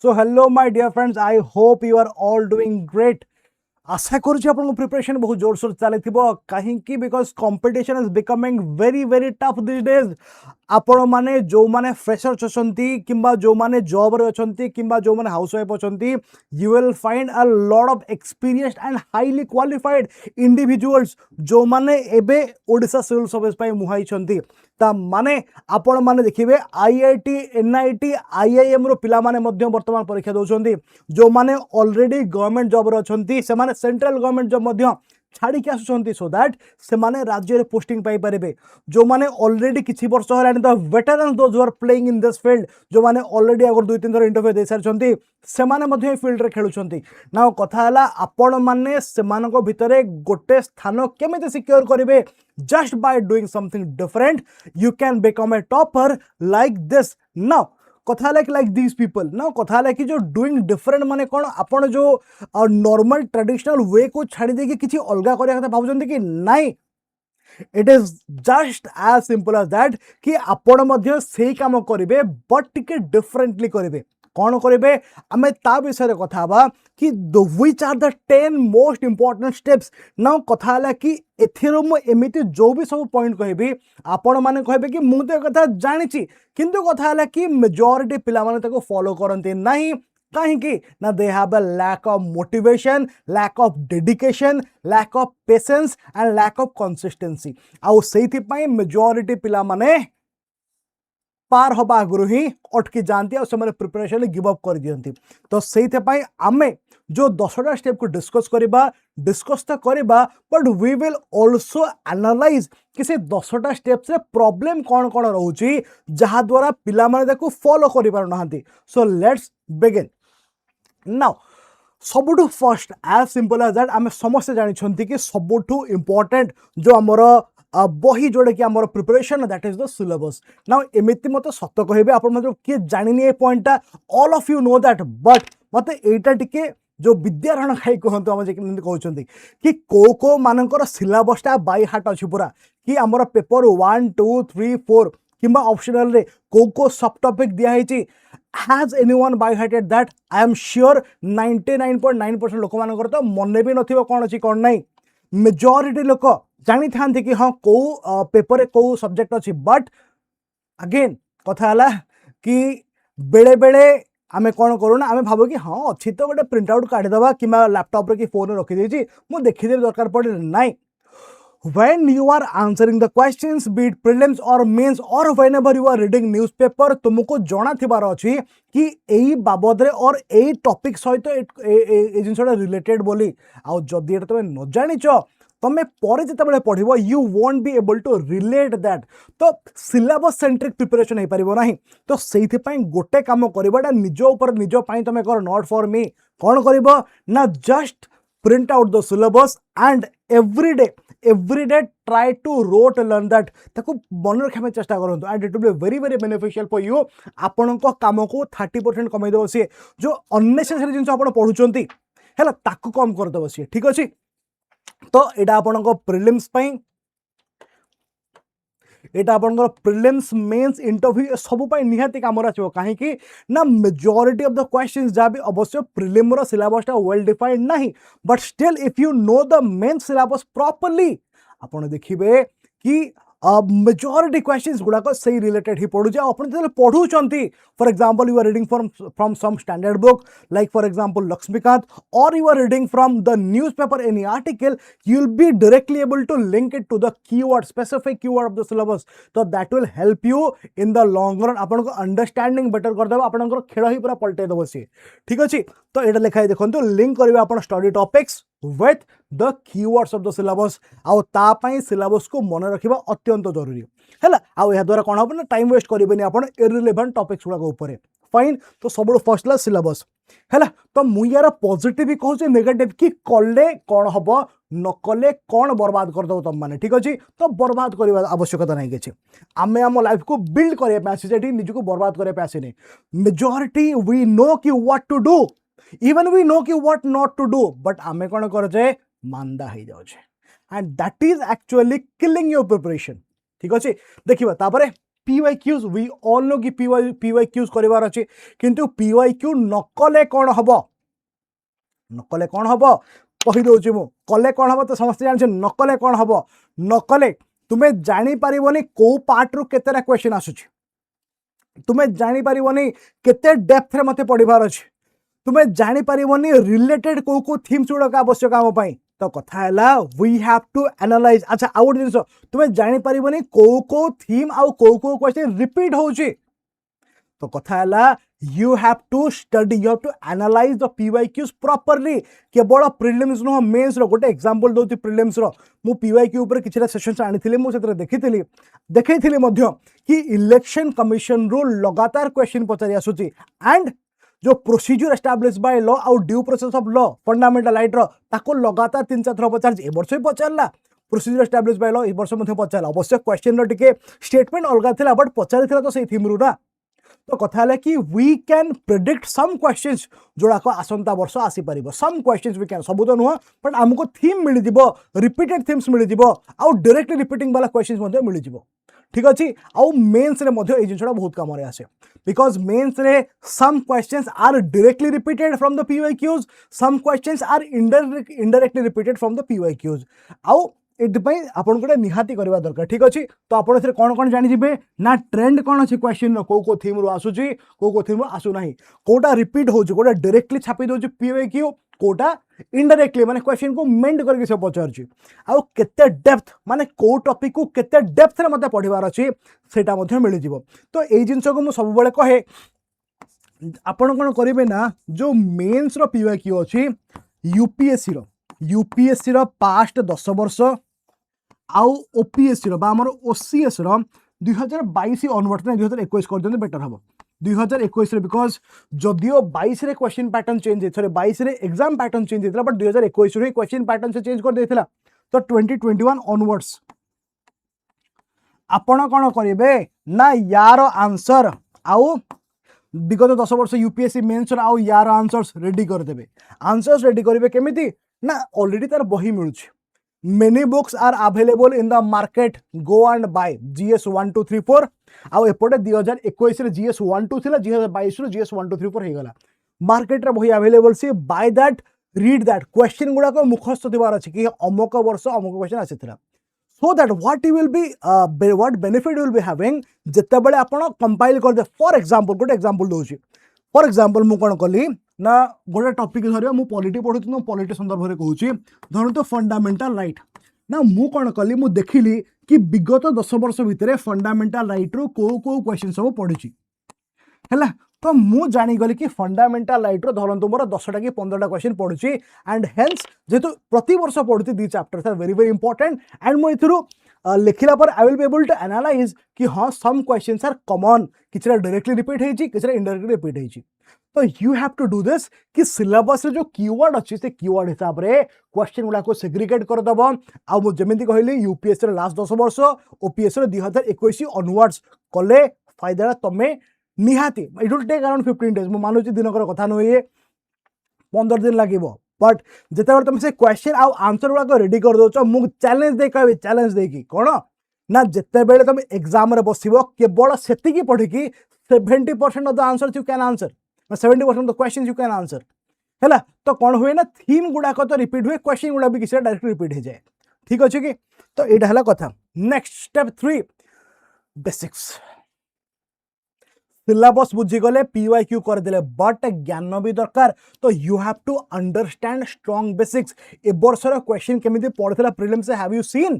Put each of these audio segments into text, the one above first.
So hello my dear friends, I hope you are all doing great. आशा करुच्ची आपन preparation बहुत जोरसोर चली कहीं because competition is becoming very very tough this days आपण माने जो माने फ्रेशर्स अछंती किंबा जो माने जॉब रे अछंती किंबा जो माने हाउसवाइफ अछंती you will find a lot of experienced and highly qualified individuals जो माने एबे ओडिशा सिविल सर्विस पई मुहाई छंती ता माने आपण माने देखिबे आईआईटी एनआईटी आईआईएम रो पिला माने मध्य वर्तमान परीक्षा दोछंती जो माने ऑलरेडी गवर्नमेंट जॉब रो अछंती से माने सेंट्रल गवर्नमेंट जॉब मध्य छाड़ी के आसुचंती सो दैट से माने राज्य रे पोस्टिंग पाई परिबे जो माने ऑलरेडी किछि वर्ष हलानी the veterans those who are playing in this field जो माने ऑलरेडी अगर 2-3 थर इंटरव्यू दे सारचंती से माने मध्य फील्ड रे खेलुचंती नाउ कथा हला आपण माने से मानको भितरे गोटे स्थान केमिति सिक्योर करिवे just by doing something different you can become a topper like this now कथा like these people now कथा कि जो doing different माने कौन आपण जो normal traditional way को छाड़ी दे कि किसी अलगा करिया कथा भाबुचंती कि नहीं it is just as simple as that कि आपण मध्य सेही काम करिवे बट टिके डिफरेंटली करिवे कौन करेंगे आम ता विषय कथा कि which are the 10 most important steps ना कथा कि एथिरो मु एमिति जो भी सब पॉइंट कहबी आपण माने कहबे कि मु तो कथा जानिछि किंतु कथा कि मेजॉरिटी पिला माने ताको फॉलो करंती नहीं कहीं ना they have a lack of motivation lack of dedication lack of patience and lack of consistency आउ सेथि पई मेजॉरिटी पिला माने पार हवा आगु ही अटकी जाती और प्रिपरेशन गिव अप कर दियंती तो से आमे जो 10टा स्टेप को डिस्कस तो करबा but we will also analyse कि से 10टा स्टेप से प्रॉब्लम कौन कौन रोची जहा द्वारा पिला माने देखो फॉलो करि पार नहंती सो लेट्स बिगिन नाउ सबुठु first as simple as that आमे समस्त जानि छंती कि सबुठु इंपोर्टेंट जो हमर बही जोड़े कि आमर preparation that is the syllabus now एमिति मते सत्य कहबे आपण मतलब के जानिनी ए पॉइंटटा all of you know that but मते एटा टिके जो विद्यारण खाई कहंतु हम जे कहउछंती कि को मानकर सिलेबसटा बाय हार्ट अछि पूरा कि आमर पेपर 1 2 3 4 किंबा ऑप्शनल रे को सब टॉपिक दिया हिची has anyone by hearted that I am sure 99.9% लोक मानकर तो मने भी नथिबो कोन अछि कोन नै मेजॉरिटी लोक जानी था कि हाँ को पेपर को सब्जेक्ट अच्छी बट अगेन कथा है कि बेले बेले आमे कौन करूना आमे भाबो कि हाँ अच्छी तो गोटे प्रिंट आउट काढ़ीदबा कि लैपटॉप रे कि फोन रखी देछि मु देखिदेबी दरकार पड़े नहीं when you are answering the questions be it prelims or mains or whenever you are reading newspaper तुमको जाना थिबार अछि कि एई बाबद रे और एई टॉपिक सहित ए जिनसटा रिलेटेड बोली आ जदि एटा तमे न जानिचो तमे परे जते पढ़िबो you won't be able to relate that तो सिलेबस सेंट्रिक प्रिपरेशन हे परिबो नाही तो सेइथि पई गोटे काम करबाटा निज ऊपर निज पई तमे कर नॉट फॉर मी कोन करबो ना just print out the syllabus and every day try to rote learn that ताको मन रखा में चेष्टा करंतु and it will be very very beneficial for you आपन को काम को 30% कमाई देबो सी जो अननेसेसरी जिंस आपन पढुचंती हैला ताको कम कर देबो सी ठीक अछि तो एटा आपन को प्रीलिम्स पई एटा आपन प्रीलिम्स मेंस इंटरव्यू सब पई निहाती काम आछो काहे कि ना मेजॉरिटी ऑफ द क्वेश्चंस जा भी अवश्य प्रीलिम रो सिलेबसटा वेल डिफाइंड नाही but still if you know the main syllabus properly आपन देखिबे कि मेजॉरिटी क्वेश्चंस गुडा को सही रिलेटेड ही पढु जा अपन जले पढु चंती for example you are reading from some standard book like for example Laxmikanth और you are reading from the newspaper any article you will be directly able to link it to the keyword specific keyword of the syllabus तो that will help you in the long run आपन को understanding better कर देबा आपन को खेळ ही पूरा पलटे देबो सी ठीक अछि तो एटा लिखाई देखंतु लिंक करबे आपन study topics with the keywords of the syllabus आउ ता पई सिलेबस को मन रखिबा अत्यंत जरूरी हैला आउ या द्वारा कोन होबन टाइम वेस्ट करिबेनी आपण इररिलेवेंट टॉपिक्स गुडा को ऊपर फाइन तो सबुड फर्स्ट ला सिलेबस हैला तो मु यार पॉजिटिव भी कहू जे नेगेटिव कि कले कोन हबो न कले कोन बर्बाद कर दो तुम माने ठीक अछि तो बर्बाद करबा आवश्यकता नहीं गेछि आमे हम लाइफ को बिल्ड करे पे आसी जेठी निज को बर्बाद करे पे आसी नहीं मेजॉरिटी वी नो कि what to do even we know कि what not to do but आमे कोन करजे मांदा हो जाउछे and that is actually killing your preparation ठीक अछि देखिबा तापरे PYQs we all know कि PYQs करिवार अछि किंतु PYQ नकले कोन हबो नकले कोन हबो कहि दउछि मु कले कोन हबो तो समस्त जान नकले कोन हबो नकले तुमे जानि परिबोनी को पार्ट रु केतेरा क्वेश्चन आसुछि तुमे जानि परिबोनी केते डेप्थ रे मते पढिबार अछि तुमे जानि परिबोनी रिलेटेड को थीम्स गुडा का आवश्यक आम पई तो कथा है वी हैव टू एनालाइज अच्छा आउट जिनस तुम्हें जानी पारिबनी को थीम आउ को क्वेश्चन रिपीट होउची तो कथा है you have to study you have to analyse the PYQs properly केवल प्रिलिम्स नो मेंस रो गोटे एग्जांपल दोती प्रिलिम्स रो मु पीवाईक्यू ऊपर किछरा सेशंस आनिथिले मु सेतरे देखैथिले मध्य कि इलेक्शन कमिशन रो लगातार क्वेश्चन पचारि आसुची एंड जो प्रोसीजर एस्टाब्लिश बाय लॉ आउ due process of law fundamental right रो ताको लगातार 3-4 थर पचार ए वर्ष भी पचारला प्रोसीजर एस्टाब्लिश बाय लॉ ए वर्ष मध्ये पचारला अवश्य क्वेश्चन रो टिके स्टेटमेंट अलगा थिला बट पचारिथिला तो सेही थीम रू ना तो कथा है कि we can predict some questions जोड़ा को आसंता वर्ष आसी परिबो सम क्वेश्चंस वी कैन सब तो नुह बट हमको थीम मिल जिवो रिपीटेड थीम्स मिल जिवो आउ डायरेक्टली रिपीटिंग वाला क्वेश्चंस मध्ये मिल जिवो ठीक अछि आउ मेंस रे मध्ये ए जिनसडा बहुत काम रे आसे बिकॉज मेंस रे some questions are directly repeated from the PYQs some questions are indirectly repeated from the PYQs आउ एथपाई आपन गोटे निहाती करबा दरकार ठीक अछि तो आपन एथरे कोन कोन जानि जिबे ना ट्रेंड कोन अछि क्वेश्चन नो को थीम रो आसुची को थीम रो आसु नाही कोटा रिपीट होउची कोटा डायरेक्टली छापी दोची पीवाईक्यू कोटा इनडायरेक्टली माने क्वेश्चन को मेंट करके से पचारची आउ केते डेप्थ माने को टॉपिक को केते डेप्थ रे मते पढिबार अछि सेटा मध्ये मिलि जिवो तो एई जिंस को मु सब बेले कहे आपन कोन करिवे ना जो मेंस रो पीवाईक्यू अछि यूपीएससी रो पास्ट 10 वर्ष आउ ओपीएससी रो बा हमर ओसीएस रो 2022 ऑनवर्ड ने 2021 कर देते बेटर हबो 2021 रे बिकॉज जदियो 22 रे क्वेश्चन पैटर्न चेंज हे 22 रे एग्जाम पैटर्न चेंज हेतला बट 2021 रे क्वेश्चन पैटर्न से चेंज कर देथिला तो 2021 ऑनवर्ड्स आपण कोन करिवे ना यार आंसर आउ विगत 10 वर्ष यूपीएससी मेंस आउ यार आंसर्स रेडी कर देबे आंसर्स रेडी करिवे केमिति ना ऑलरेडी तार बही मिलुछ many books are available in the market go and buy GS 1 2 3 4 आउ एपटे 2021 रे GS 1 2 थिला 2022 रे GS 1 2 3 4 हे गला मार्केट रे बही अवेलेबल सी by that read that question गुडा को मुखस्त दिवार अछि कि अमुक वर्ष अमुक क्वेश्चन आसीथिला so that what you will be what benefit you will be having जत्ते बळे आपण कंपाइल कर दे फॉर एग्जांपल गुड एग्जांपल दोछि फॉर एग्जांपल मु कोन कली ना गोटे टॉपिक धरिया मु पॉलिटी पढुछि नो पॉलिटी संदर्भ रे कहूछि धरन तो फंडामेंटल राइट ना मु कोन कली मु देखिली कि विगत 10 वर्ष भितरे फंडामेंटल राइट रो को क्वेश्चन सब पढिछि हैला तो मु जानी गली कि फंडामेंटल राइट रो धरन तो मोर 10 टा कि 15 टा क्वेश्चन पढुछि एंड हेंस जेतु प्रति वर्ष पढुछि the chapters are very very important and मु इथरु लिखिला पर I will be able to analyse कि हां सम क्वेश्चंस आर कॉमन किछरा डायरेक्टली रिपीट हेछि किछरा इनडायरेक्टली रिपीट हेछि तो you have to do this कि सिलेबस रे जो कीवर्ड अछि से कीवर्ड हिसाब रे क्वेश्चन गुडा को सेग्रीगेट कर दबो आ मु जेमिति कहली यूपीएससी रे लास्ट 10 वर्ष ओपीएससी रे 2021 ऑनवर्ड्स कले फायदा तमे निहाती it will take around 15 days मु मानुची दिनकर कथा नय 15 दिन लागिबो बट जेते तुम से क्वेश्चन आ आंसर गुडा को रेडी कर दोछ मु चैलेंज दे कहबे चैलेंज दे कि कोन ना जेते बेले तुम एग्जाम रे बसिबो केवल सेति की पढी कि 70% of the answers you can answer 70% of the questions you can answer हैला तो कोन हुए ना थीम गुडा को तो रिपीट हुए क्वेश्चन गुडा भी किसी डायरेक्ट रिपीट हो जाए ठीक अछि कि तो एटा हला कथा नेक्स्ट स्टेप 3 बेसिक्स सिलेबस बुझी गले पीवाईक्यू कर देले बट ज्ञान भी दरकार तो you have to understand strong basics ए वर्षर क्वेश्चन केमिति पढितला प्रीलिम्स से हैव यू सीन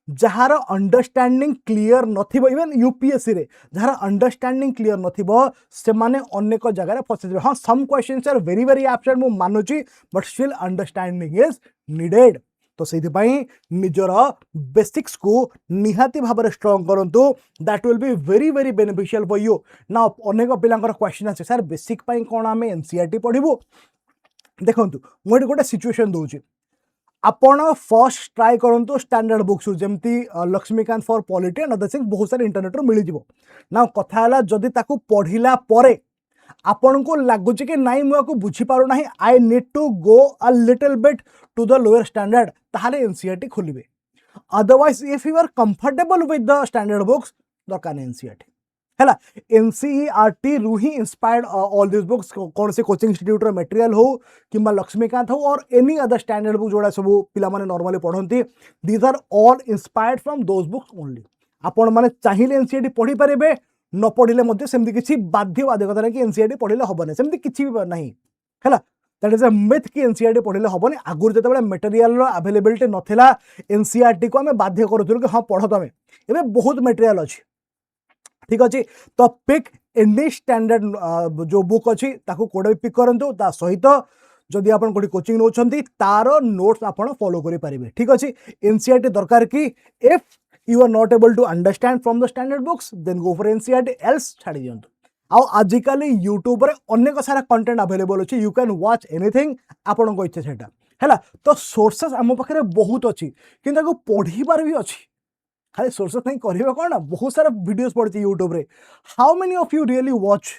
जहार अंडरस्टैंडिंग क्लियर नथिबो इवन यूपीएससी रे जहार अंडरस्टैंडिंग क्लियर नथिबो से माने अनेक जगह रे फसिबे हां some questions are very very absent मु मानुची but still understanding is needed तो सेहि पई निजर बेसिक्स को निहाती भाबरे स्ट्रांग करंतु that will be very very beneficial for you ना अनेक पिलांकर क्वेश्चन আছে सर बेसिक पई कोन आमे एनसीईआरटी पढिबो देखंतु मोटे गोटे सिचुएशन दोची आपण फर्स्ट ट्राई करंतु स्टैंडर्ड बुक्स जेमती Laxmikanth for polity and other things बहुत सारे इंटरनेट रो मिली जिवो ना कथा हला जदी ताकू पढिला परे आपण को लागुची कि नाइ मुआ को बुझी पारु नाही I need to go a little bit to the lower standard ताहाले एनसीईआरटी खोलिबे otherwise if you are comfortable with the standard books दरकार नहीं एनसीईआरटी है एनसीईआरटी रु ही इंस्पायर्ड ऑल दिस बुक्स कौन से कोचिंग इंस्टीट्यूट मटेरियल हो कि लक्ष्मीकांत हो और एनी अदर स्टैंडर्ड बुक जोड़ा सब पिला माने नॉर्मली पढ़ती these are all inspired from those books only आपण माने चाहिए एनसीईआरटी पढ़ी पारे न पढ़ले सेमती किसी बाध्य बाधकता नहीं कि एनसीईआरटी पढ़ले हेनी सेमती किसी भी नहीं है दैट इज अ मिथ कि एनसीईआरटी पढ़ले हेनी आगुरी जो मटेरियल अवेलेबिलिटी नथिला एनसीईआरटी को आम बाध्य करूँ कि हाँ पढ़ तुम ए बहुत मटेरियल अच्छी ठीक अच्छे तो पिक एनी स्टैंडर्ड जो बुक अच्छी कोड़े पिक करूँ ता सहित जदि आप कोचिंग नौकरी तार नोट्स आप फॉलो करेंगे ठीक अच्छे एनसीईआरटी दरकार कि if you are not able to understand from the standard books then go for NCERT else छाड़ी दिंतु आजिकल यूट्यूब रे अनेक सारा कंटेंट अवेलेबल अच्छी यू कैन वॉच एनीथिंग आपण इच्छा से है तो सोर्सेस आम पाखे बहुत अच्छी कि पढ़ार भी अच्छी खाली सोर्सेस नहीं करेंगे कौन बहुत सारा वीडियोस पड़ती यूट्यूब रे how many of you really watch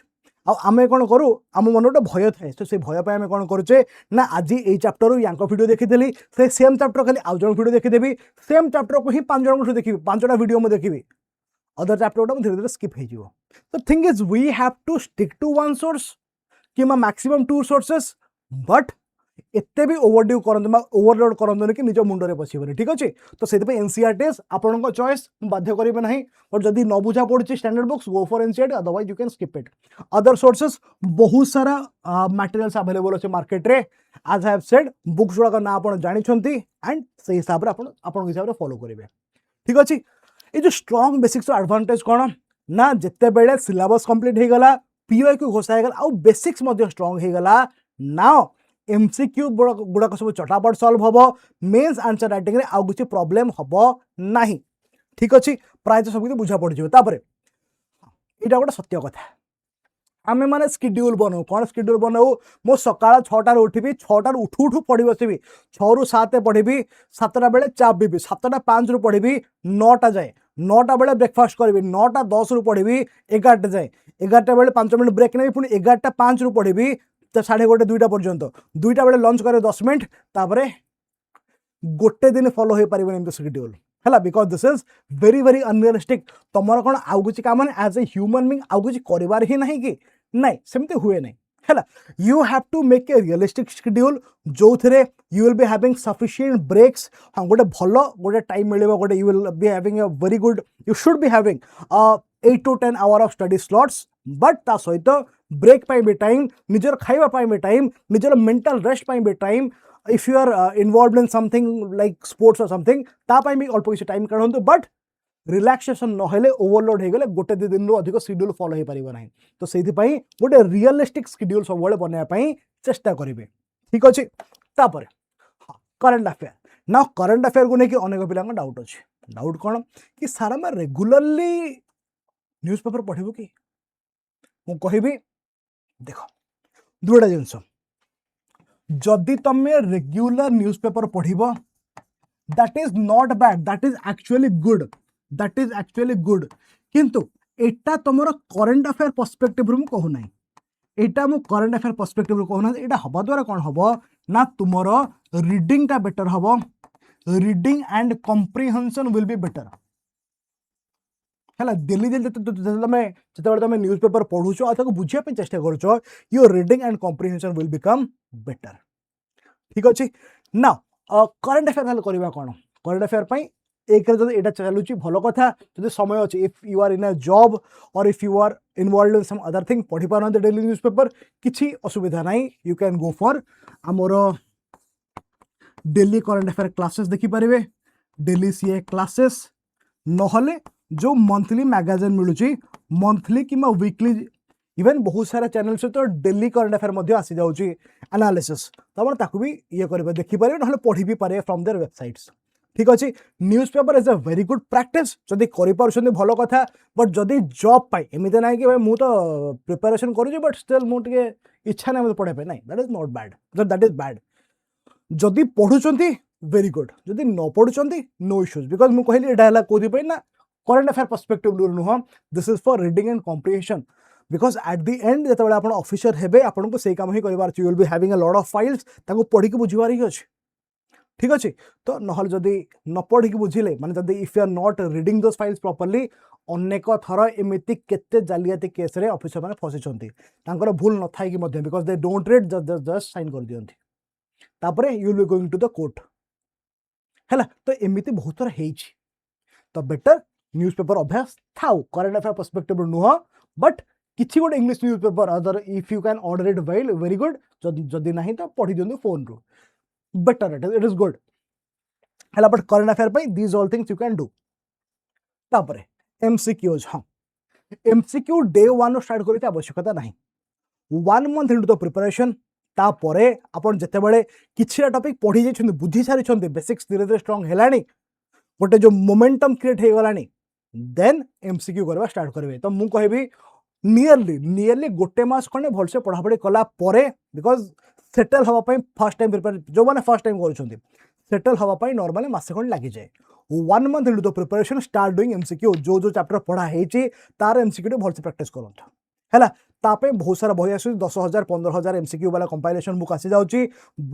आमे कौन करूँ आम मन गोटे भय थाए तो से भय आम कौन करुचे ना आज ये चैप्टर या वीडियो देखी से सेम चैप्टर खाली आउ जन वीडियो देखीदेवी सेम चैप्टर को ही 5 जन देखी 5टा वीडियो मुझे देखी अदर चैप्टर गुटा धीरे धीरे स्किप हो तो thing is we have to stick to one source कि मैक्सिमम 2 सोर्सेस बट एते भी ओवरड्यू करंतु ओवरलोड करंतु कि निज मुंडरे पशिबनी ठीक अच्छे तो से एनसीईआरटी आपण चॉइस बाध्य करेंगे ना बट जदि न बुझा पड़ी standard books go for NCERT otherwise you can skip it other sources बहुत सारा मटेरियल्स अवेलेबल अच्छे मार्केट रे आज आई हैव सेड बुक्स गुड़ाक ना आप जानी एंड से हिसाब से हिसाब से फॉलो करेंगे ठीक अच्छे ये जो स्ट्रॉन्ग बेसिक्स एडवांटेज कौन ना जिते बेले सिलेबस कंप्लीट हो गला पीओ को घोषा हो गला बेसिक्स स्ट्रॉन्ग हो गला नाउ एमसीक्यू गुड़ाक सब चटापट सॉल्व हम मेन्स आंसर राइटिंग रे आउ किसी प्रॉब्लम हम नहीं ठीक अच्छे प्राय सब कुछ बुझा पड़ जाए यहाँ गोटे सत्य कथा आमे माने स्केड्यूल बनाऊ कौन स्केड्यूल बनाऊ मो सकाळ 6टार उठिबी 6टार उठू उठू पढ़ी बसबी 6 ରୁ 7 पढ़ी 7टा बेले चा पीबी 7टा 5 ରୁ पढ़ी 9टा जाए 9टा बेले ब्रेकफास्ट करी 9टा 10 ରୁ पढ़ी 11टा जाए 11टा बेले 5 मिनट ब्रेक नहीं पुणी 11टा 5 ରୁ पढ़ी 1:30 2टा पर्यंत 2टा बेले लंच करे 10 मिनट तापरे गोटे दिन फॉलो हो पारे एम शेड्यूल है because this is very very unrealistic तुम कौन आउ किसी काम एज ए ह्यूमन बीइंग आउ किसी कर ही नहीं कि नहीं सेमती हुए नहीं है you have to make a realistic schedule जो थे you will be having sufficient breaks हाँ गोटे भल गोटे टाइम मिले गोटे you will be having a very good you should be having 8 to 10 hour of study slots but ता सहित ब्रेक भी टाइम निजर खाइबा भी टाइम निजर मेंटल रेस्ट भी time if you are involve in something like sports और something तापाई भी अल्प किसी टाइम काढ़ बट रिलैक्सेशन नहेले ओवरलोड हो गले गोटे 2 दिन अधिक शेड्यूल फॉलो हो पारिबो नाही तो सेहि पई गोटे रियलिस्टिक शेड्यूल सब बेले बनया पई चेष्टा करिवे ठीक अछि तापर करंट अफेयर ना करंट अफेयर को लेकिन अनेक पिला डाउट अच्छे डाउट कौन कि सारा मैं रेगुलरली न्यूज़पेपर पढ़िबो कि मु कहबी देखो दुटा जिनस जदि तमे रेगुलर न्यूज़पेपर पढ़िबो that is not bad that is actually good किंतु एटा तुमर करंट अफेयर पर्सपेक्टिव रु कहू नाही एटा मु करंट अफेयर पर्सपेक्टिव रु कहू ना एटा हबा द्वारा कोन हबो ना तुमर रीडिंग टा बेटर हबो reading and comprehension will be better है डेली तुम न्यूज़पेपर पढ़ुच और बुझा चेष्टा कर your reading and comprehension will become better ठीक अच्छे ना करंट अफेयर करवा कौन करंट अफेयर एक यहाँ चलुची भल कथा जो समय अच्छे if you are in a job और if you are involve in some other thing पढ़ी पार डेली न्यूज़पेपर किसी असुविधा नहीं यू कैन गो फॉर आमर डेली करंट अफेयर क्लासेस देखिपारे डेली सीए क्लासेस नहले जो मंथली मैगजीन मिलूची मंथली कि वीकली इवन बहुत सारा चैनल से तो डेली करंट अफेयर आसी जाऊँगी एनालिसिस तो ताकू भी ये करेंगे देखिपारे ना पढ़ी भी पारे फ्रॉम देयर वेबसाइट्स ठीक अच्छे newspaper is a very good practice जदि कर भल कथा बट जदि जॉब पाई एमती ना कि भाई मुझे तो प्रिपेरेसन करुँच बट स्टिल मुझे इच्छा ना मतलब पढ़ाई नहीं that is not bad that is bad जदि पढ़ुंट वेरी गुड जदि न पढ़ुंट नो इश्यूज बिकज मुझे कहली यहाँ कौन ना करंट अफेयर पर्सपेक्टिव नुह this is for reading and comprehension because at the end जो आप ऑफिसर हे आपको से काम ही कर you will be having a lot of files पढ़ी बुझार ही अच्छे ठीक अच्छे तो नहल जदि न पढ़ी बुझिले माने जदि if you are not reading those files properly अनेक थर एमती केते जालियाती केस रे ऑफिसर माने फसिछंती तांकर भूल न थाई कि मध्य because they don't read just sign कर दियंती तापरे you will be going to the court हैला तो एमती बहुत थर हेछि तो बेटर न्यूज़पेपर अभ्यास थाउ करंट अफेयर पर्सपेक्टिव नुह बट किछि गोटे English newspaper other if you can order it well very good जदि नहीं तो पढ़ी दियंतु फोन रू बेटर इट इज गुड हैला बट करंट अफेयर पे these all things you can do तापरे एमसीक्यूज हाँ एमसीक्यू डे 1 स्टार्ट करते आवश्यकता नहीं 1 मंथ इनटू द प्रिपरेशन तापरे आपण जेतेबेले किछिटा टॉपिक पढ़ी जाइछन बुद्धि सारिछन बेसिक्स धीरे धीरे स्ट्रांग हेलानी गोटे जो मोमेंटम क्रिएट हो गलानी देन एमसीक्यू करवा स्टार्ट करेंगे तो मु कहबी नियरली गोटे मास खंडे भलसे पढ़ापढ़ी कला परे बिकॉज सेटल हवा पई फर्स्ट टाइम प्रिपेयर जो माने फर्स्ट टाइम करूछंती सेटल हवा पई नॉर्मली मासे खंड लागि जाए 1 month into the preparation start doing MCQ जो चैप्टर पढ़ा हेची तार एमसीक्यू भलसे प्रैक्टिस करंत हैला तापे बहुत सारा बही आसु 10,000 15,000 एमसीक्यू वाला कंपाइलेशन बुक आसी जाउची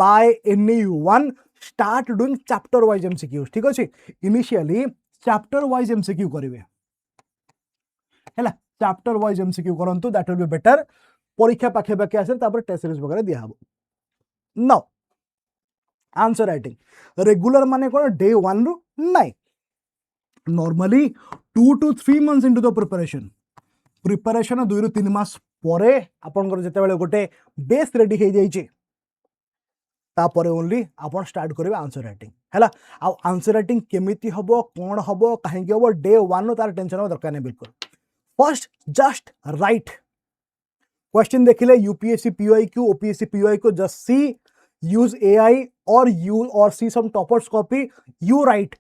by anyone start doing chapter wise MCQ ठीक अछि इनिशियली चैप्टर वाइज एमसीक्यू करिवे हैला चैप्टर वाइज एमसीक्यू करंतु दैट विल बी बेटर परीक्षा पाखे पाखे आसे तापर टेस्ट सीरीज वगैरह दिया हबो नाउ आंसर राइटिंग रेगुलर माने कोन डे 1 रु नाही normally 2 to 3 months into the preparation 2 ରୁ 3 मास परे आपनकर जेतेबेले गोटे बेस रेडी हे जाइछे तापरे ओनली आपण स्टार्ट करिवे आंसर राइटिंग हैला आ आंसर राइटिंग केमिति हबो कोन हबो काहे कि हबो डे 1 नो तार टेंशन दरकार नै बिल्कुल फर्स्ट जस्ट राइट क्वेश्चन देखिले UPSC PYQ OPSC PYQ just see use AI or see some topper's copy you write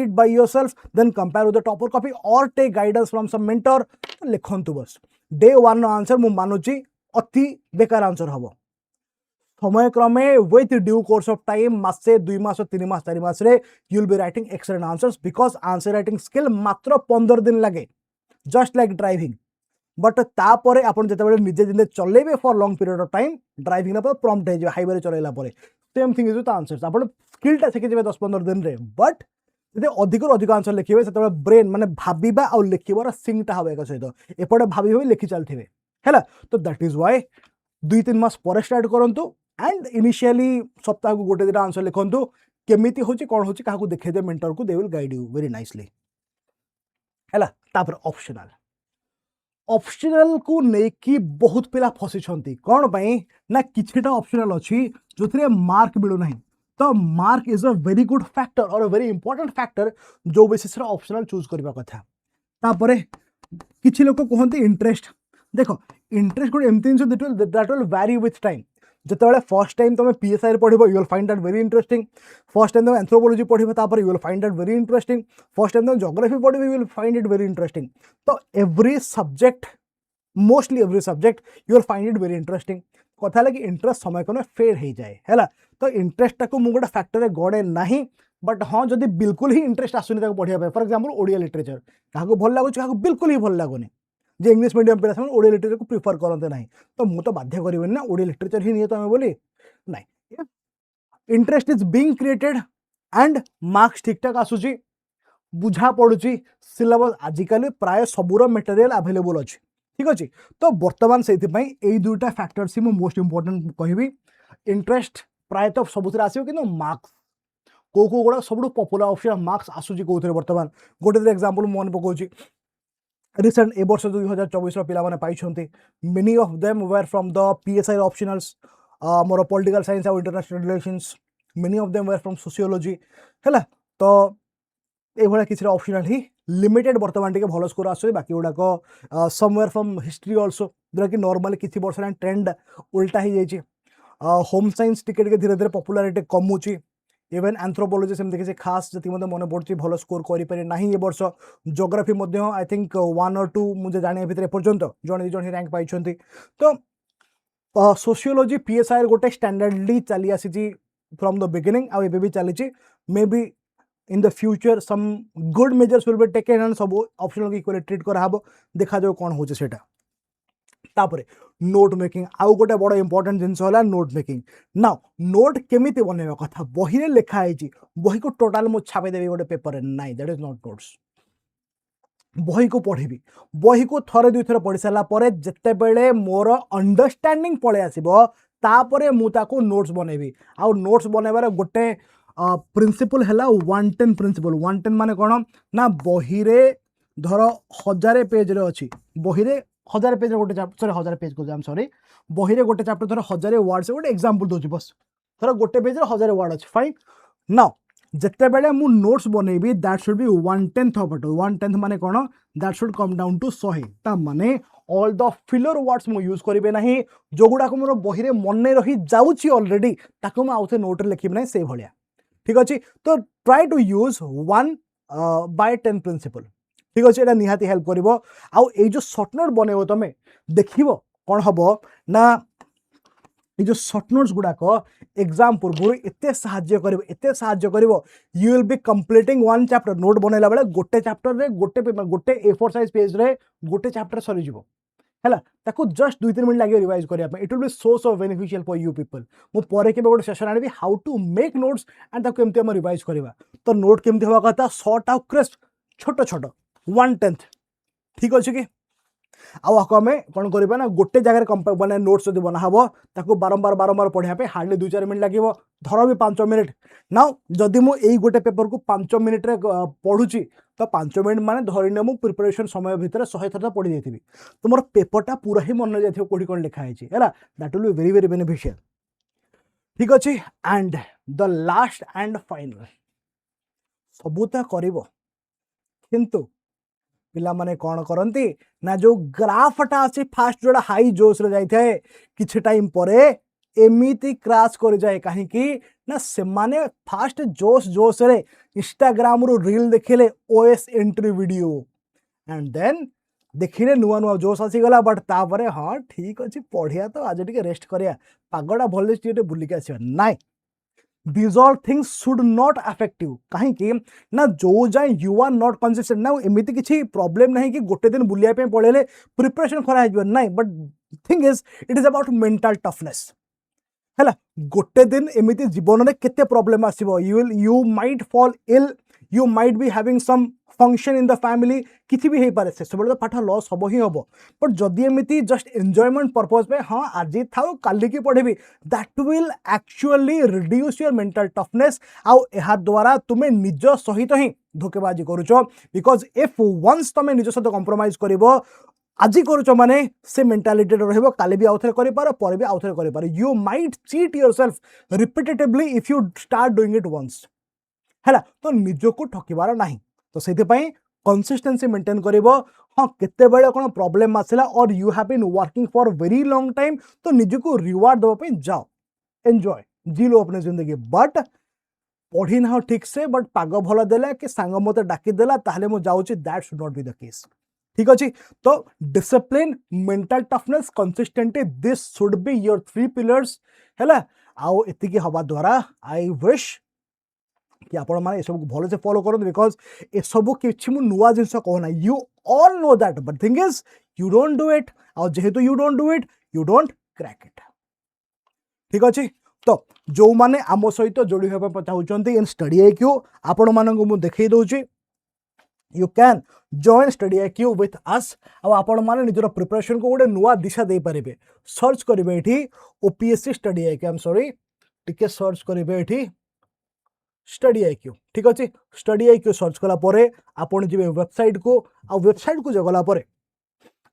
it by yourself then compare with the topper copy or take guidance from some mentor लिखंतु बस day 1 no answer मु मानुची अति बेकार answer हबो समय क्रमे with due course of time मासे 2 मास 3 मास 4 मास रे you will be writing excellent answers because answer writing skill मात्र 15 दिन लगे just like driving बट तापरे आपण जेतेबेले निजे दिने चलेबे for long period of time driving ना प्रॉम्प्ट हे जे हाईवे रे चलेला परे same thing is with answers आपण स्किल ता सिखि जेबे 10-15 दिन रे बट जदि अधिक अधिक आंसर लिखिबे सेतेबेले ब्रेन माने भाबिबा आ लिखिबार सिंगटा हबे एक सहित एपडे भाबी होई लिखि चलथिबे हैला तो दैट इज व्हाई 2-3 मास परे स्टार्ट करंतु एंड इनिशियली सप्ताह को गोटे दिना आंसर लिखंतु केमिति होची कोन होची काहा को देखे दे मेंटर को they will guide you very nicely हैला तापर ऑप्शनल को नेकी बहुत पिला फसिछंती कोन पई ना किछटा ऑप्शनल अछि जोथरे मार्क मिलु नाही तो mark is a very good factor और अ वेरी इंपोर्टेंट फैक्टर जो बेसिस रे ऑप्शनल चूज करबा कथा तापरे किछि लोक कहंती इंटरेस्ट देखो इंटरेस्ट को एमथिंग so that will very with time जेतेबेले फर्स्ट टाइम तुम पीएसआई पढ़िबो you will find that very interesting first time तुम एंथ्रोपोलॉजी पढ़िबो तापर you will find that very interesting first time तुम ज्योग्राफी पढ़िबो you will find it very interesting तो every subject mostly every subject you will find it very interesting कथा लगे interest समय को फेड हो जाए हैला तो इंटरेस्ट को मु गोटे फैक्टर गड़े नाही बट हाँ जदि बिल्कुल ही इंटरेस्ट आसुनी पढ़िया फॉर एग्जांपल ओडिया लिटरेचर क्या भल लगुच क्या बिल्कुल ही भल लगुनि जे इंग्लिश मीडियम पिला से ओडिया लिटरेचर को प्रिफर करते ना तो मु तो बाध्य करें ना ओडिया लिटरेचर ही नहीं तो बोली ना interest is being created and marks ठीक ठाक आसुची बुझा पड़ुची सिलेबस आजिकल प्राय सबूर मटेरियल अवेलेबल अच्छी ठीक अच्छे तो बर्तमान से दुईटा फैक्टर्स ही मोस्ट इंपोर्टेंट कहबी इंटरेस्ट प्रायतः सबुथ आसो कि मार्क्स कौ कौ गुड़ा सब पॉपुलर ऑप्शन मार्क्स आसूची कौन बर्तमान गोटे एग्जांपल मन पकाउची रिसेंट ए वर्ष 2024 पिला माने पाइछंती many of them were from the PSI optionals more political science और international relations many of them were from sociology हैला तो ए भला किछि ऑप्शनल ही लिमिटेड बर्तमान टिके भलो स्कोर आसो बाकी गुडा को समवेयर फ्रॉम हिस्ट्री आल्सो जोरा कि नॉर्मली किछि वर्ष रे ट्रेंड उल्टा ही जाइछि होम साइंस टिके टिके धीरे धीरे पॉपुलैरिटी कमुची इवन एंथ्रोपोलॉजी सेमती किसी खास जति मते मन पड़छि भलो स्कोर करि पारे नाही ए वर्ष ज्योग्राफी मध्ये आई थिंक 1 or 2 मुझे जाने भितर पर्यंत जण जण ही रैंक पाइछंती तो सोशियोलॉजी पीएसआई गोटे स्टैंडर्डली चली आसी फ्रॉम द बिगिनिंग आ एबे भी चली may be in the future some good measures will be taken and सब ऑप्शनल की इक्वली ट्रीट करा हबो देखा जो कोन होचे सेटा तापरे नोट मेकिंग आउ गोटे बड़ इंपोर्टेंट जिनस होला नोट मेकिंग नाउ नोट केमिति बनेबा कथा बही रे लिखा है बही को टोटल मु छापे देबी गोटे पेपर रे नाही दैट इज नॉट नोट्स बही को पढ़ी बही को थरे दुई थर पढ़ी सारा पर जिते बेले मोर अंडरस्टैंडिंग पळे आसीबो तापरे मु ताको नोट्स बनेबी आउ नोट्स बनैबार गोटे प्रिंसिपल है 110 प्रिंसिपल 110 माने कौन ना बही रे धर 1000 पेज रे अच्छी बही रे 1000 पेज गोटे सॉरी 1000 पेज को जाम सॉरी बही रे गोटे चैप्टर धर 1000 वर्ड से गोटे एग्जांपल दोची बस धर गोटे पेज रे 1000 वर्ड अच्छी फाइन नाउ जिते बेले मु नोट्स बनेबी that should be 1/10 of it 1/10 माने कौन that should come down to 100 ता माने ऑल द फिलर वर्ड्स मु यूज करिवे नाही जो गुडा को मोर बही रे मन रही जाउची ऑलरेडी ताको मु आउथे नोट रे लिखिबे नाही से भलिया ठीक अच्छे तो ट्राई टू यूज 1/10 प्रिंसिपल ठीक अच्छे एटा निहाती हेल्प करिवो आउ ए जो शॉर्ट नोट बनेबो तमे देखिबो कोन हबो ना ये जो शॉर्ट नोट्स गुड़ाक एग्जाम पूर्व एते साहाଯ୍य करिवो you will be completing one chapter note बनैला बेले गोटे चैप्टर रे गोटे A4 साइज पेज रे गोटे चैप्टर सरी जिवो हैला ताको जस्ट 2-3 मिनट लागे रिवाइज करिया पे it will be source of beneficial for you people मु परे के गोटे सेशन आनी how to make notes and ताको केमते हम रिवाइज करबा तो नोट केमते होवा कथा शॉर्ट आउ क्रिस्प छोट छोट 1/10 ठीक अछि कि आउ आमे कौन करबा ना गोटे जगह बने नोट्स जब बना हम ताको बारंबार पढ़िया पे हार्डली 2-4 मिनट लगे धर भी 5 मिनट नाउ जदि मुझे गोटे पेपर को 5 मिनट रे पढ़ुची तो 5 मिनट माने धरिने मु प्रिपरेशन समय भितर 100 थर पढ़ी देथिबी तो मोर पेपरटा पूरा ही मन जाइथिबो कोठी कोन लिखा है हैला that will be very very beneficial ठीक अछि and the last and final सबुता करिवो किंतु पिला माने कौन करती ना जो ग्राफटा अच्छे फास्ट जोड़ा हाई जोश रे जाए किछि टाइम परे एमिति क्रैश कर जाए कहीं ना से माने फास्ट जोश जोश रे इंस्टाग्राम रो रील देखिले ओएस एंट्री वीडियो एंड देन देखिले नुआ नुआ जोश आसीगला बट तापरे हाँ ठीक अच्छे पढ़िया तो आज टे रेस्ट करिया पागड़ा भल बुलिक आस नाई these all things should not affect you कहीं ना जो जाए you are not consistent ना एमिति किसी प्रॉब्लम नहीं कि गोटे दिन बुलिया पे पड़ेले प्रिपरेशन खरा हो नहीं but thing is it is about mental toughness हैला गोटे दिन एमिति जीवन में केते प्रॉब्लम आसीबो you might fall ill you might be having some function in the family किसी भी हो पारे से सब तो पाठ लॉस हम ही हम बट जदि एमती जस्ट एंजॉयमेंट पर्पज पे हाँ आज थाउ काली की पढ़ेबी that will actually reduce your mental toughness आउ एहा द्वारा तुमे निज सहित ही धोकेबाजी करूछ बिकॉज इफ वंस तुमे निज सहित कंप्रोमाइज करिवो आज करूछ माने से मेंटालिटी रहइबो काली भी आउथरे करि पारो पर भी आउथरे करि पारो you might cheat yourself repetitively if you start doing it once हैला तो निजको ठकिबार नाही तो से कंसिस्टेंसी मेंटेन करिवो हाँ केते बेले कोन प्रॉब्लम आसिला और you have been working for very long time तो निजको रिवार्ड देबो पे जाओ एंजॉय जी लो अपने जिंदगी बट पढ़ी ना ठीक से बट पाग भल देला कि सांग मते डाकी देला ताहले मु जाउची that should not be the case ठीक अछि तो discipline mental toughness consistency this should be your 3 pillars हैला आउ एति की हवा द्वारा आई विश कि आपण माने ए सब भलो से फॉलो करन बिकॉज ए सब किछि मु नुवा जिंस कहना you all know that but thing is you don't do it और जेहेतु you don't do it you don't crack it ठीक अछि तो जो माने आम सहित जोड़ी होबा चाहउचंती इन स्टडी आईक्यू आपण मानन मु देखै दोची you can join Study IQ with us आ आपण माने निजर प्रिपरेशन को गोटे नुवा दिशा दे पारिबे सर्च करिवे एठी OPSC study IQ I am sorry टिके सर्च करिवे एठी स्टडी आईक्यू ठीक अच्छे स्टडी आईक्यू सर्च कला परे आपण जिवे वेबसाइट को जगला परे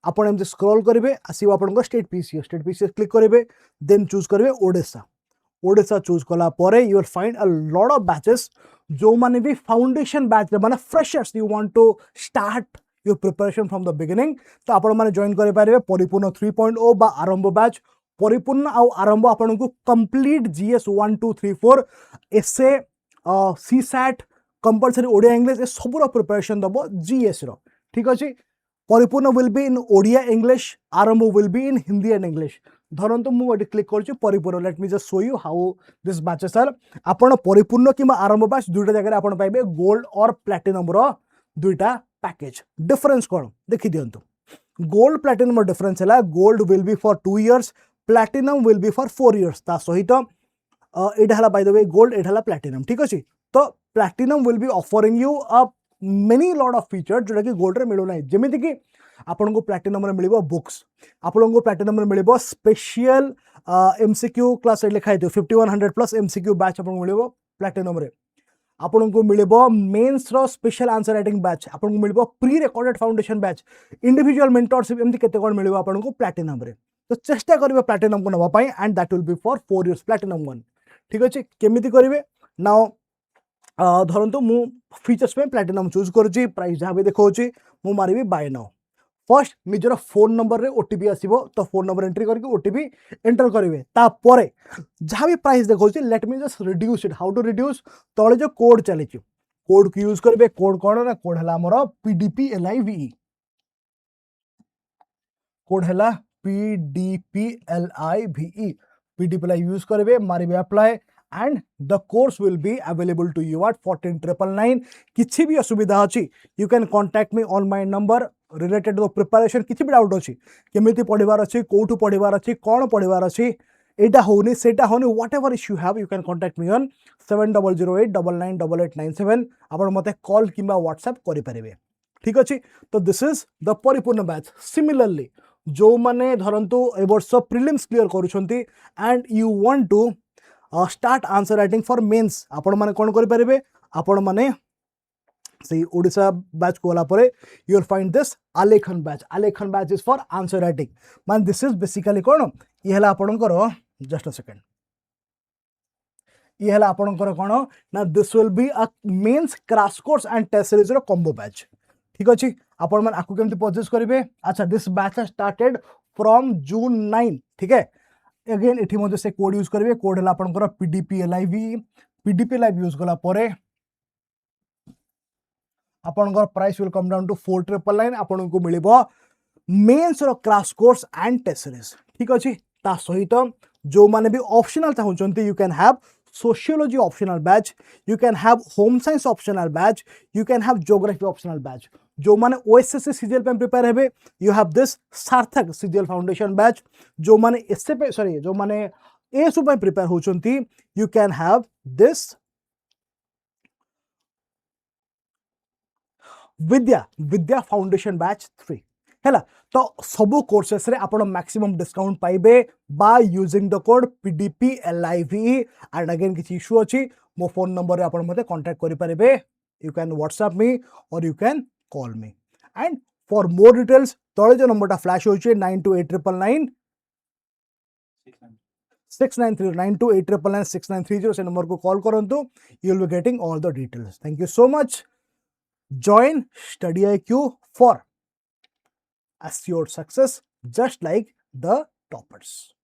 आपण एमते स्क्रॉल करिवे आसीबो आपनको स्टेट पीसीएस क्लिक करिवे देन चूज करिवे ओडिशा चूज कला परे you will find a lot of batches जो माने भी फाउंडेशन बैच माने freshers you want to start your preparation from the beginning तो आपण माने जॉइन करि पारिबे परिपूर्ण 3.0 बा आरंभ बैच परिपूर्ण आ आरंभ आपनको complete GS 1 2 3 4 essay CSAT compulsory Odia English ए सबुर प्रिपरेशन दबो जीएस रो ठीक अछि Paripurna will be in Odia English Arambh will be in Hindi and English धरंतु मु एटी क्लिक करछु Paripurna let me just show you how this batches are आपण परिपूर्ण किमा आरंभ बैच दुटा जगह आपण पाइबे गोल्ड और प्लैटिनम रो दुटा पैकेज डिफरेंस कोन देखि दियंतु गोल्ड प्लैटिनम डिफरेंस है gold will be for 2 years platinum will be for 4 years ता सहित इट हला by the way gold it हला प्लैटिनम ठीक अछि तो platinum will be offering you a many lot of feature जोटा कि गोल्ड रे मिलू ना जेमिति कि आपनको प्लैटिनम रे मिलिबो बुक्स आपनको प्लैटिनम रे मिलिबो स्पेशल एमसीक्यू क्लास लिखा है 5100 प्लस एमसीक्यू बैच आपनको मिलिबो प्लैटिनम रे आपनको मिलिबो मेंस रो स्पेशल आंसर राइटिंग बैच आपनको मिलिबो pre recorded foundation batch individual mentorship एमती केते कोन मिलिबो आपनको प्लैटिनम रे तो चेष्टा करिवे प्लैटिनम को नबा पई and that will B for 4 years platinum one ठीक अछि केमिति करिवे नाउ धरंतु मु फीचर्स पे प्लैटिनम चूज करूची प्राइस जहाँ भी देखौची मु मारिबी बाय नाउ फर्स्ट निजर फोन नंबर रे ओटीपी आसीबो तो फोन नंबर एंट्री करके ओटीपी एंटर करिवे तापरे जहाँ भी प्राइस देखौची let me just reduce it how to reduce तळे जो कोड चलीची कोड को यूज करिवे कोड कोन ना कोड हला हमर PDPLIVE कोड हला PDPLIVE PDPLIVE यूज करिवे मारिबे apply and the course will be available to you at 14,999 किछि भी असुविधा अछि you can contact me on my number related to the preparation किछि भी डाउट अछि केमिति पढिबार अछि कोठु पढिबार अछि कोन पढिबार अछि एटा होनी सेटा होनी whatever issue you have you can contact me on 7008998897 आपण मते कॉल किबा व्हाट्सएप करि परिबे ठीक अछि तो this is the Paripurna batch similarly जो माने धरंतु ए वर्ष प्रीलिम्स क्लियर करूछंती and you want to start answer writing for mains आपण माने कोन करि परिबे आपण माने से ओडिसा बैच को वाला परे यू विल फाइंड दिस आलेखन batch is for answer writing मान दिस इज बेसिकली कोन ये हला आपणकर जस्ट अ सेकंड ये हला आपणकर कोन ना this will be a mains crash course and test series रो कॉम्बो बैच ठीक अछि आपण मान आकु केमति परचेज करिवे अच्छा this batch has started from June 9 ठीक है अगेन एठी मध्ये से कोड यूज करिवे कोड हला आपनकर PDPLIVE यूज कला परे आपनकर price will come down to 4,999 आपनको मिलिबो मेंस रो crash course and test series ठीक अछि ता सहित जो माने भी ऑप्शनल चाहउचंती you can have sociology optional batch you can have home science optional batch you can have geography optional batch जो माने OSSC CGL पे प्रिपेयर हेबे you have this Sarthak CGL foundation batch जो माने इससे पे सॉरी जो माने एसु पे प्रिपेयर होचंती you can have this Vidya foundation batch 3 हैला तो सबो कोर्सेस रे आपण मैक्सिमम डिस्काउंट पाइबे by using the code PDPLIVE and again किछि इशू अछि मो फोन नंबर रे आपण मते कांटेक्ट करि परिबे यू कैन व्हाट्सएप मी और you can call me and for more details तळे जो नंबरटा फ्लैश होछि 928999 693 928999 6930 से नंबर को कॉल करंतु you will be getting all the details thank you so much join StudyIQ for assured success just like the toppers.